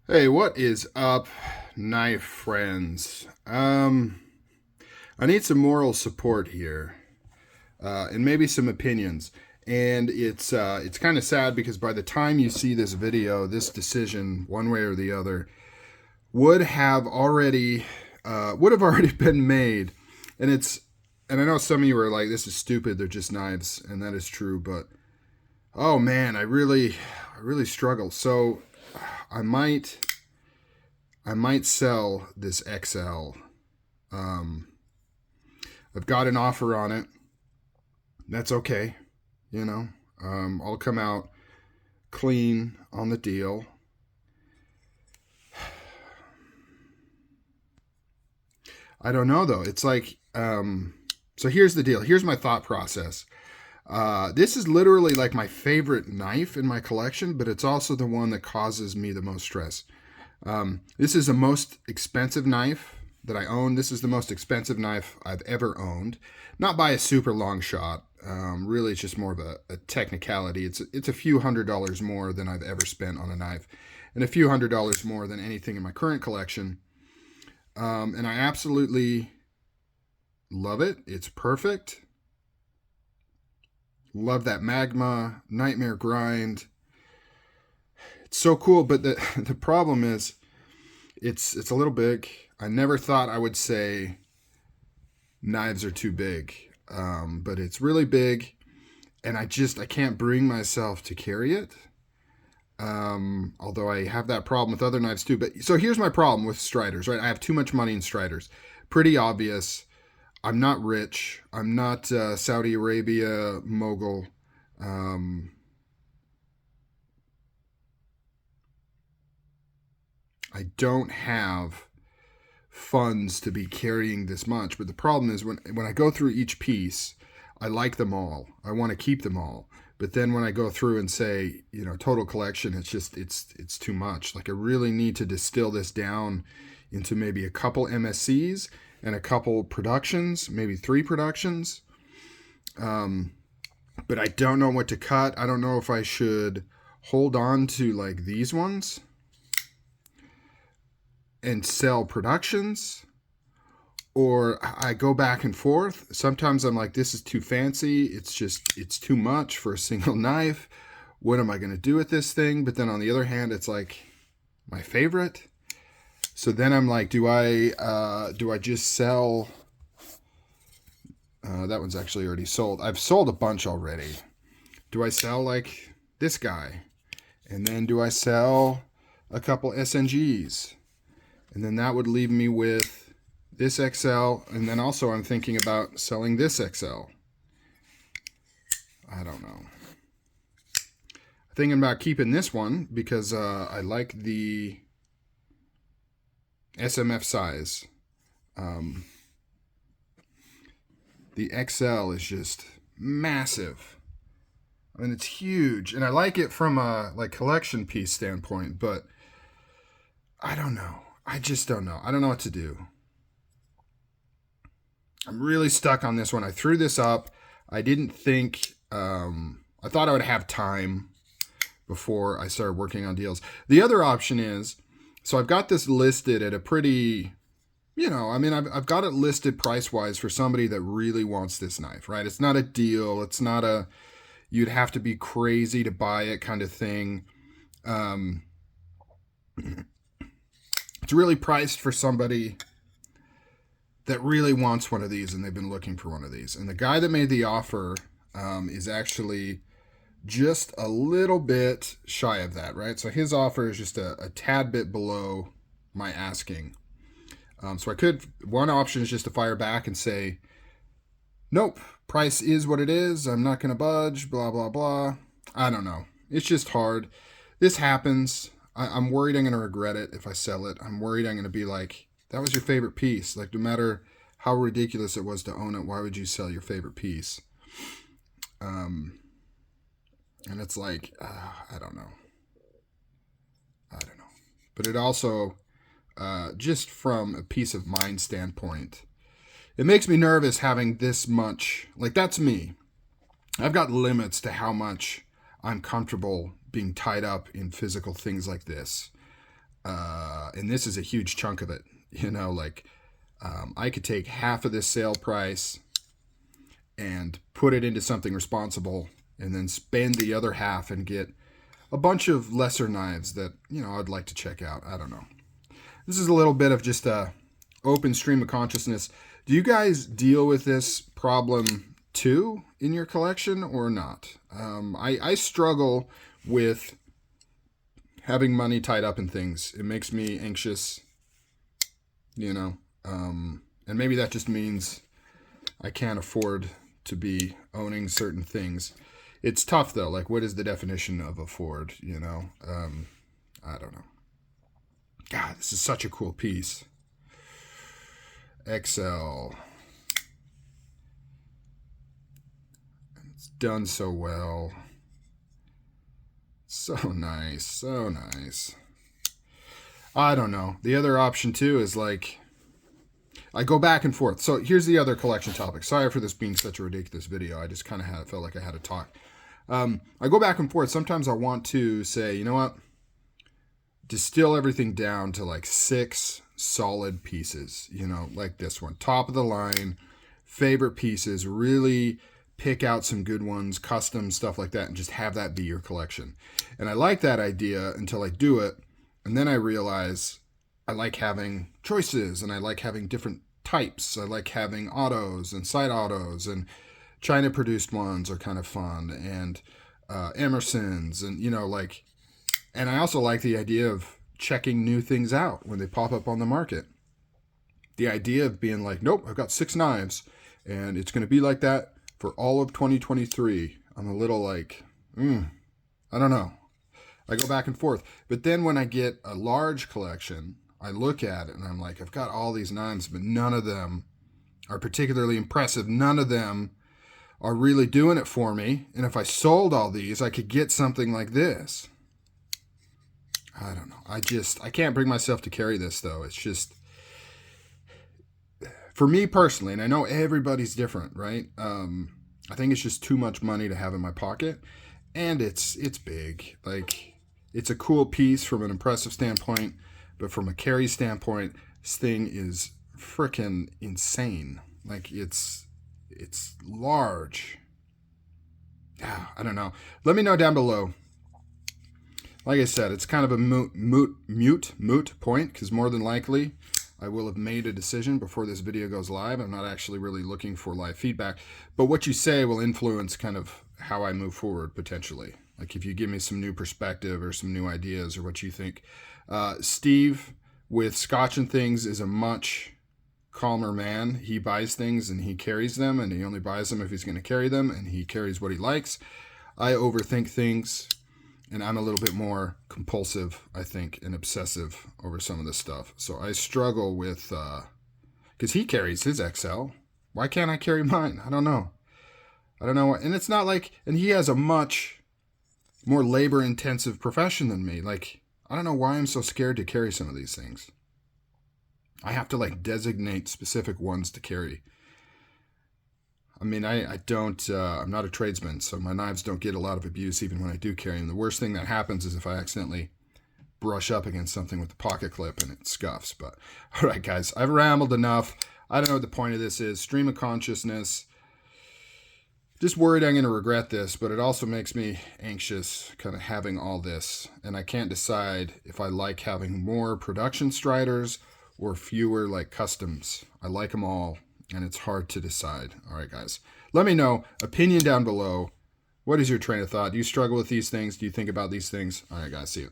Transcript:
Hey, what is up, knife friends? I need some moral support here, and maybe some opinions. And it's kind of sad because by the time you see this video, this decision, one way or the other, would have already been made. And and I know some of you are like, "This is stupid. They're just knives," and that is true. But oh man, I really struggle. So I might. I might sell this XL. Um, I've got an offer on it. That's okay. You know, I'll come out clean on the deal. I don't know though. It's like, so here's the deal. Here's my thought process. This is literally like my favorite knife in my collection, but it's also the one that causes me the most stress. This is the most expensive knife that I own. This is the most expensive knife I've ever owned. Not by a super long shot. Really, it's just more of a technicality. It's a few $100s more than I've ever spent on a knife, and a few $100s more than anything in my current collection. And I absolutely love it. It's perfect. Love that Magma Nightmare grind. It's so cool, but the problem is it's a little big. I never thought I would say knives are too big, but it's really big, and I can't bring myself to carry it. Although I have that problem with other knives too. But so here's my problem with Striders, right? I have too much money in Striders. Pretty obvious. I'm not rich. I'm not Saudi Arabia mogul. Um, I don't have funds to be carrying this much. But the problem is when I go through each piece, I like them all. I want to keep them all. But then when I go through and say, total collection, it's too much. Like I really need to distill this down into maybe a couple MSCs and a couple productions, maybe 3 productions. But I don't know what to cut. I don't know if I should hold on to like these ones and sell productions, or I go back and forth. Sometimes I'm like, this is too fancy. It's too much for a single knife. What am I going to do with this thing? But then on the other hand, it's like my favorite. So then I'm like, do I just sell? That one's actually already sold. I've sold a bunch already. Do I sell like this guy? And then do I sell a couple SNGs? And then that would leave me with this XL. And then also I'm thinking about selling this XL. I don't know. Thinking about keeping this one because I like the SMF size. The XL is just massive. I mean, it's huge, and I like it from a like collection piece standpoint, but I don't know. I just don't know. I don't know what to do. I'm really stuck on this one. I threw this up. I didn't think. I thought I would have time before I started working on deals. The other option is, so I've got this listed at a pretty, I've got it listed price wise for somebody that really wants this knife, right? It's not a deal. It's not you'd have to be crazy to buy it kind of thing. It's really priced for somebody that really wants one of these and they've been looking for one of these. And the guy that made the offer is actually just a little bit shy of that, right? So his offer is just a tad bit below my asking. So one option is just to fire back and say, nope, price is what it is. I'm not going to budge, blah, blah, blah. I don't know. It's just hard. This happens. I'm worried I'm going to regret it if I sell it. I'm worried I'm going to be like, that was your favorite piece. Like, no matter how ridiculous it was to own it, why would you sell your favorite piece? And it's like, I don't know. I don't know. But it also, just from a peace of mind standpoint, it makes me nervous having this much. Like, that's me. I've got limits to how much I'm comfortable being tied up in physical things like this. And this is a huge chunk of it. You know, like I could take half of this sale price and put it into something responsible, and then spend the other half and get a bunch of lesser knives that, you know, I'd like to check out. I don't know. This is a little bit of just a open stream of consciousness. Do you guys deal with this problem too in your collection or not? I struggle with having money tied up in things. It makes me anxious, you know, and maybe that just means I can't afford to be owning certain things. It's tough though. Like, what is the definition of afford, you know? I don't know. God, this is such a cool piece. XL. It's done so well. So nice, so nice. I don't know. The other option too is like, I go back and forth. So here's the other collection topic. Sorry for this being such a ridiculous video. I just kind of felt like I had to talk. I go back and forth. Sometimes I want to say, you know what? Distill everything down to like 6 solid pieces, you know, like this one. Top of the line, favorite pieces, really pick out some good ones, custom stuff like that, and just have that be your collection. And I like that idea until I do it. And then I realize I like having choices, and I like having different types. I like having autos and side autos, and China produced ones are kind of fun, and Emerson's, and, you know, like, and I also like the idea of checking new things out when they pop up on the market. The idea of being like, nope, I've got 6 knives and it's going to be like that for all of 2023. I'm a little like, I don't know. I go back and forth. But then when I get a large collection, I look at it and I'm like, I've got all these knives, but none of them are particularly impressive. None of them are really doing it for me. And if I sold all these, I could get something like this. I don't know. I can't bring myself to carry this though. It's just, for me personally, and I know everybody's different, right? I think it's just too much money to have in my pocket, and it's big. Like, it's a cool piece from an impressive standpoint, but from a carry standpoint, this thing is freaking insane. Like, it's large. I don't know. Let me know down below. Like I said, it's kind of a moot point, because more than likely I will have made a decision before this video goes live. I'm not actually really looking for live feedback, but what you say will influence kind of how I move forward potentially. Like if you give me some new perspective or some new ideas or what you think. Steve with Scotch and Things is a much calmer man. He buys things and he carries them, and he only buys them if he's going to carry them, and he carries what he likes. I overthink things, and I'm a little bit more compulsive, I think, and obsessive over some of this stuff. So I struggle with, because he carries his XL. Why can't I carry mine? I don't know. And it's not like, and he has a much more labor-intensive profession than me. Like, I don't know why I'm so scared to carry some of these things. I have to, like, designate specific ones to carry. I mean, I don't, I'm not a tradesman, so my knives don't get a lot of abuse even when I do carry them. The worst thing that happens is if I accidentally brush up against something with the pocket clip and it scuffs. But, all right, guys, I've rambled enough. I don't know what the point of this is. Stream of consciousness. Just worried I'm going to regret this, but it also makes me anxious kind of having all this. And I can't decide if I like having more production Striders or fewer, like, customs. I like them all, and it's hard to decide. All right, guys. Let me know. Opinion down below. What is your train of thought? Do you struggle with these things? Do you think about these things? All right, guys. See you.